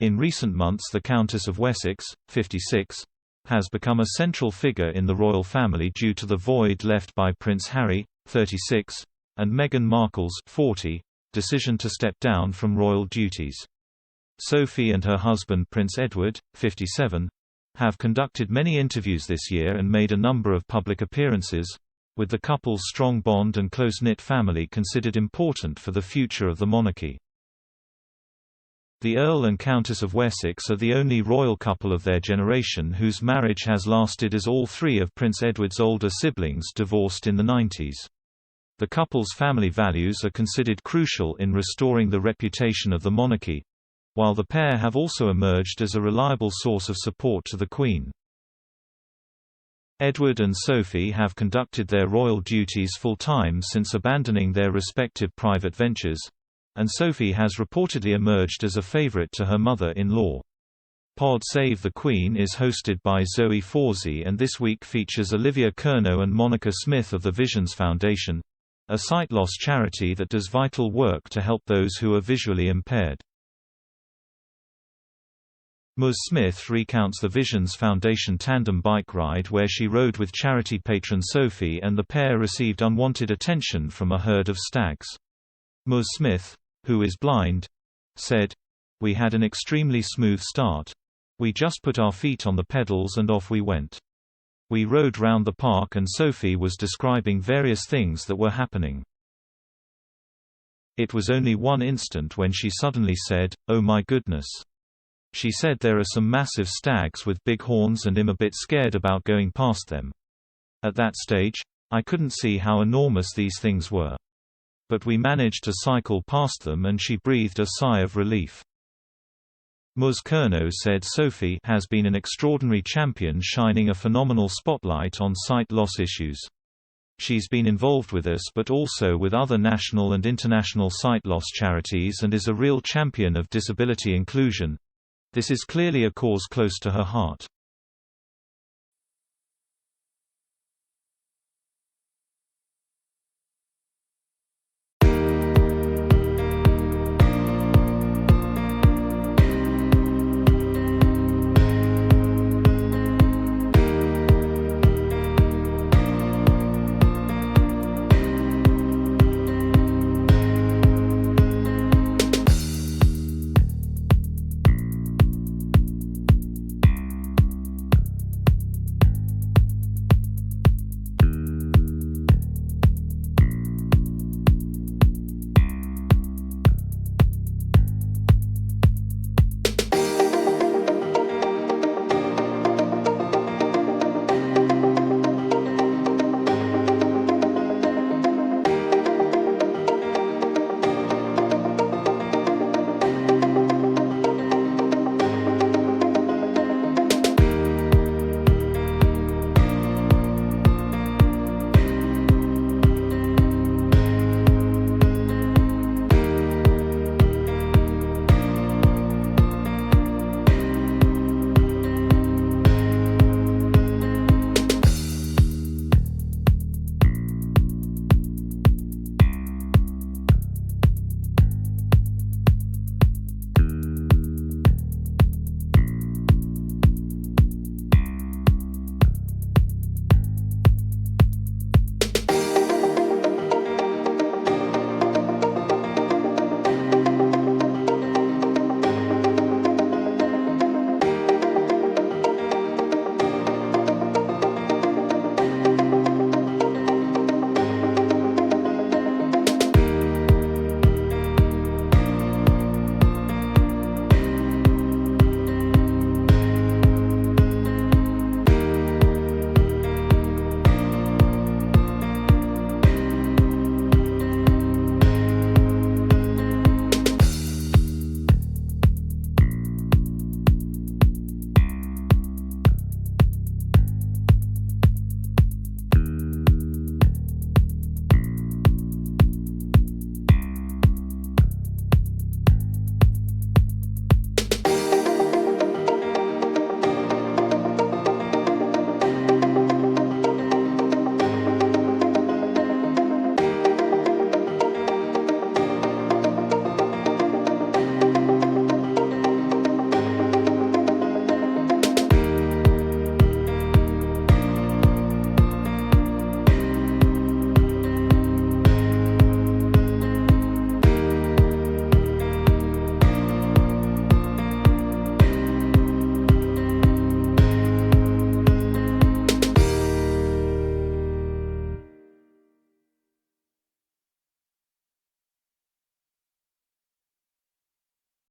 In recent months the Countess of Wessex, 56, has become a central figure in the royal family due to the void left by Prince Harry, 36, and Meghan Markle's 40, decision to step down from royal duties. Sophie and her husband Prince Edward, 57, have conducted many interviews this year and made a number of public appearances, with the couple's strong bond and close-knit family considered important for the future of the monarchy. The Earl and Countess of Wessex are the only royal couple of their generation whose marriage has lasted, as all three of Prince Edward's older siblings divorced in the 90s. The couple's family values are considered crucial in restoring the reputation of the monarchy, while the pair have also emerged as a reliable source of support to the Queen. Edward and Sophie have conducted their royal duties full-time since abandoning their respective private ventures, and Sophie has reportedly emerged as a favorite to her mother-in-law. Pod Save the Queen is hosted by Zoe Forsey and this week features Olivia Curno and Monica Smith of the Visions Foundation, a sight loss charity that does vital work to help those who are visually impaired. Ms. Smith recounts the Visions Foundation tandem bike ride where she rode with charity patron Sophie and the pair received unwanted attention from a herd of stags. Ms. Smith, who is blind, said, "We had an extremely smooth start. We just put our feet on the pedals and off we went. We rode round the park and Sophie was describing various things that were happening. It was only one instant when she suddenly said, 'Oh my goodness.' She said there are some massive stags with big horns and I'm a bit scared about going past them. At that stage, I couldn't see how enormous these things were. But we managed to cycle past them and she breathed a sigh of relief." Ms. Curno said Sophie has been an extraordinary champion, shining a phenomenal spotlight on sight loss issues. She's been involved with us but also with other national and international sight loss charities and is a real champion of disability inclusion. This is clearly a cause close to her heart.